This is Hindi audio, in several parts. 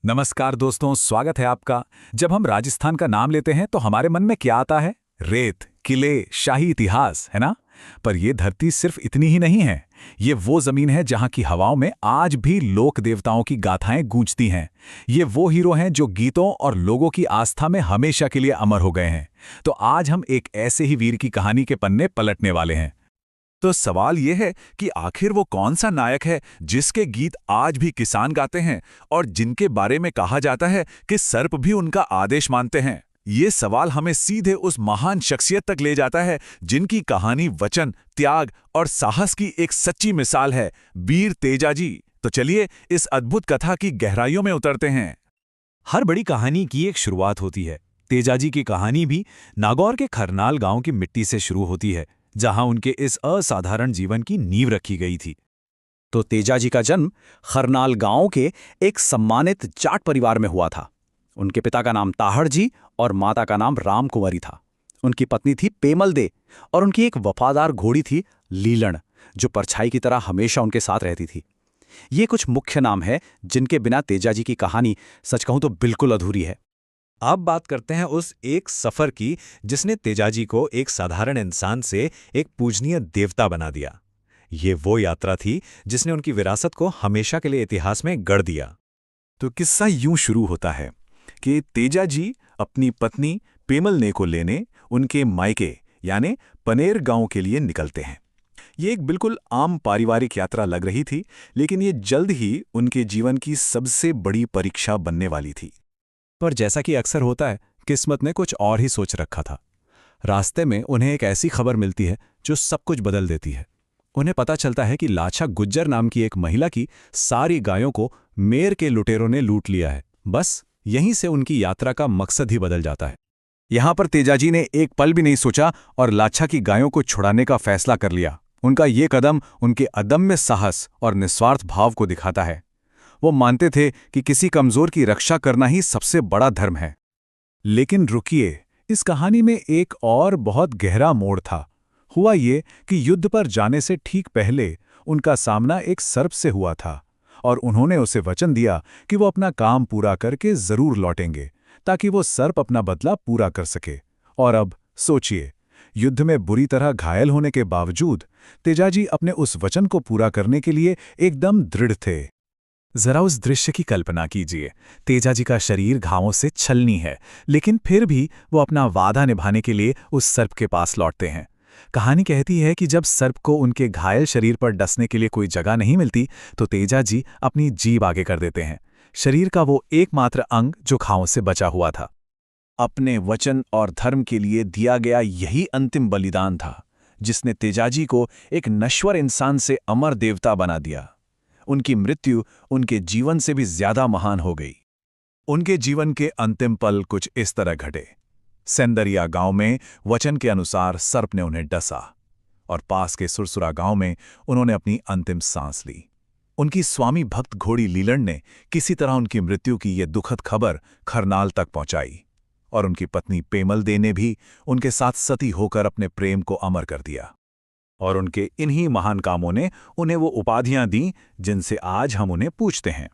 नमस्कार दोस्तों, स्वागत है आपका। जब हम राजस्थान का नाम लेते हैं तो हमारे मन में क्या आता है? रेत, किले, शाही इतिहास, है ना? पर यह धरती सिर्फ इतनी ही नहीं है। ये वो जमीन है जहां की हवाओं में आज भी लोक देवताओं की गाथाएं गूंजती हैं। ये वो हीरो हैं जो गीतों और लोगों की आस्था में हमेशा के लिए अमर हो गए हैं। तो आज हम एक ऐसे ही वीर की कहानी के पन्ने पलटने वाले हैं। तो सवाल यह है कि आखिर वो कौन सा नायक है जिसके गीत आज भी किसान गाते हैं और जिनके बारे में कहा जाता है कि सर्प भी उनका आदेश मानते हैं। ये सवाल हमें सीधे उस महान शख्सियत तक ले जाता है जिनकी कहानी वचन, त्याग और साहस की एक सच्ची मिसाल है, वीर तेजाजी। तो चलिए इस अद्भुत कथा की गहराइयों में उतरते हैं। हर बड़ी कहानी की एक शुरुआत होती है। तेजाजी की कहानी भी नागौर के खरनाल गांव की मिट्टी से शुरू होती है, जहां उनके इस असाधारण जीवन की नींव रखी गई थी। तो तेजाजी का जन्म खरनाल गांव के एक सम्मानित जाट परिवार में हुआ था। उनके पिता का नाम ताहड़ जी और माता का नाम राम कुंवरी था। उनकी पत्नी थी पेमल दे और उनकी एक वफादार घोड़ी थी लीलण, जो परछाई की तरह हमेशा उनके साथ रहती थी। ये कुछ मुख्य नाम है जिनके बिना तेजाजी की कहानी सच कहूं तो बिल्कुल अधूरी है। अब बात करते हैं उस एक सफर की जिसने तेजाजी को एक साधारण इंसान से एक पूजनीय देवता बना दिया। ये वो यात्रा थी जिसने उनकी विरासत को हमेशा के लिए इतिहास में गढ़ दिया। तो किस्सा यूं शुरू होता है कि तेजाजी अपनी पत्नी पेमल ने को लेने उनके मायके यानी पनेर गांव के लिए निकलते हैं। ये एक बिल्कुल आम पारिवारिक यात्रा लग रही थी, लेकिन ये जल्द ही उनके जीवन की सबसे बड़ी परीक्षा बनने वाली थी। पर जैसा कि अक्सर होता है, किस्मत ने कुछ और ही सोच रखा था। रास्ते में उन्हें एक ऐसी खबर मिलती है जो सब कुछ बदल देती है। उन्हें पता चलता है कि लाछा गुज्जर नाम की एक महिला की सारी गायों को मेर के लुटेरों ने लूट लिया है। बस यहीं से उनकी यात्रा का मकसद ही बदल जाता है। यहां पर तेजाजी ने एक पल भी नहीं सोचा और लाछा की गायों को छुड़ाने का फैसला कर लिया। उनका ये कदम उनके अदम्य साहस और निस्वार्थ भाव को दिखाता है। वो मानते थे कि किसी कमजोर की रक्षा करना ही सबसे बड़ा धर्म है। लेकिन रुकिए, इस कहानी में एक और बहुत गहरा मोड़ था। हुआ ये कि युद्ध पर जाने से ठीक पहले उनका सामना एक सर्प से हुआ था और उन्होंने उसे वचन दिया कि वो अपना काम पूरा करके जरूर लौटेंगे, ताकि वो सर्प अपना बदला पूरा कर सके। और अब सोचिए, युद्ध में बुरी तरह घायल होने के बावजूद तेजाजी अपने उस वचन को पूरा करने के लिए एकदम दृढ़ थे। जरा उस दृश्य की कल्पना कीजिए। तेजाजी का शरीर घावों से छलनी है, लेकिन फिर भी वो अपना वादा निभाने के लिए उस सर्प के पास लौटते हैं। कहानी कहती है कि जब सर्प को उनके घायल शरीर पर डसने के लिए कोई जगह नहीं मिलती, तो तेजाजी अपनी जीभ आगे कर देते हैं, शरीर का वो एकमात्र अंग जो घावों से बचा हुआ था। अपने वचन और धर्म के लिए दिया गया यही अंतिम बलिदान था जिसने तेजाजी को एक नश्वर इंसान से अमर देवता बना दिया। उनकी मृत्यु उनके जीवन से भी ज्यादा महान हो गई। उनके जीवन के अंतिम पल कुछ इस तरह घटे। सेंदरिया गांव में वचन के अनुसार सर्प ने उन्हें डसा और पास के सुरसुरा गांव में उन्होंने अपनी अंतिम सांस ली। उनकी स्वामी भक्त घोड़ी लीलण ने किसी तरह उनकी मृत्यु की ये दुखद खबर खरनाल तक पहुंचाई और उनकी पत्नी पेमल दे ने भी उनके साथ सती होकर अपने प्रेम को अमर कर दिया। और उनके इन्हीं महान कामों ने उन्हें वो उपाधियां दी जिनसे आज हम उन्हें पूछते हैं।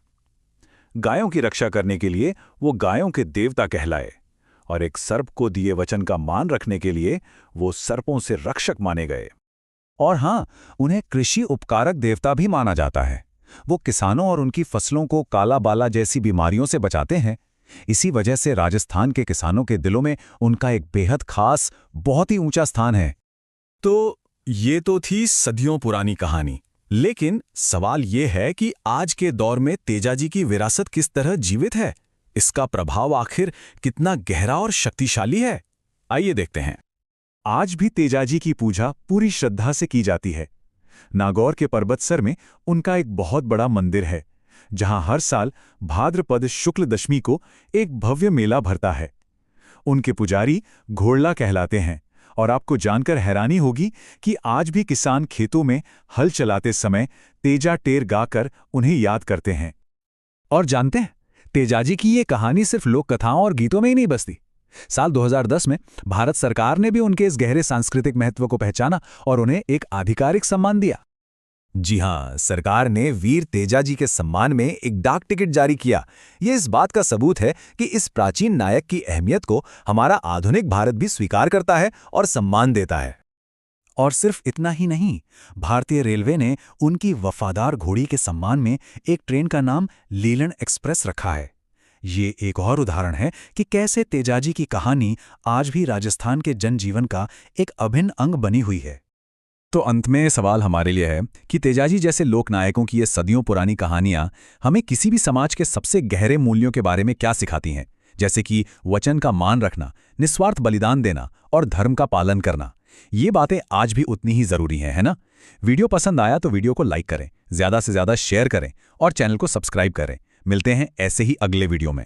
गायों की रक्षा करने के लिए वो गायों के देवता कहलाए और एक सर्प को दिए वचन का मान रखने के लिए वो सर्पों से रक्षक माने गए। और हाँ, उन्हें कृषि उपकारक देवता भी माना जाता है। वो किसानों और उनकी फसलों को काला बाला जैसी बीमारियों से बचाते हैं। इसी वजह से राजस्थान के किसानों के दिलों में उनका एक बेहद खास, बहुत ही ऊंचा स्थान है। तो ये तो थी सदियों पुरानी कहानी, लेकिन सवाल ये है कि आज के दौर में तेजाजी की विरासत किस तरह जीवित है? इसका प्रभाव आखिर कितना गहरा और शक्तिशाली है? आइए देखते हैं। आज भी तेजाजी की पूजा पूरी श्रद्धा से की जाती है। नागौर के पर्वतसर में उनका एक बहुत बड़ा मंदिर है, जहां हर साल भाद्रपद शुक्ल दशमी को एक भव्य मेला भरता है। उनके पुजारी घोड़ला कहलाते हैं और आपको जानकर हैरानी होगी कि आज भी किसान खेतों में हल चलाते समय तेजा टेर गाकर उन्हें याद करते हैं। और जानते हैं, तेजाजी की ये कहानी सिर्फ लोक कथाओं और गीतों में ही नहीं बसती। साल 2010 में भारत सरकार ने भी उनके इस गहरे सांस्कृतिक महत्व को पहचाना और उन्हें एक आधिकारिक सम्मान दिया। जी हाँ, सरकार ने वीर तेजाजी के सम्मान में एक डाक टिकट जारी किया। ये इस बात का सबूत है कि इस प्राचीन नायक की अहमियत को हमारा आधुनिक भारत भी स्वीकार करता है और सम्मान देता है। और सिर्फ इतना ही नहीं, भारतीय रेलवे ने उनकी वफादार घोड़ी के सम्मान में एक ट्रेन का नाम लीलन एक्सप्रेस रखा है। ये एक और उदाहरण है कि कैसे तेजाजी की कहानी आज भी राजस्थान के जनजीवन का एक अभिन्न अंग बनी हुई है। तो अंत में सवाल हमारे लिए है कि तेजाजी जैसे लोकनायकों की ये सदियों पुरानी कहानियां हमें किसी भी समाज के सबसे गहरे मूल्यों के बारे में क्या सिखाती हैं, जैसे कि वचन का मान रखना, निस्वार्थ बलिदान देना और धर्म का पालन करना। ये बातें आज भी उतनी ही जरूरी हैं, है ना? वीडियो पसंद आया तो वीडियो को लाइक करें, ज्यादा से ज्यादा शेयर करें और चैनल को सब्सक्राइब करें। मिलते हैं ऐसे ही अगले वीडियो में।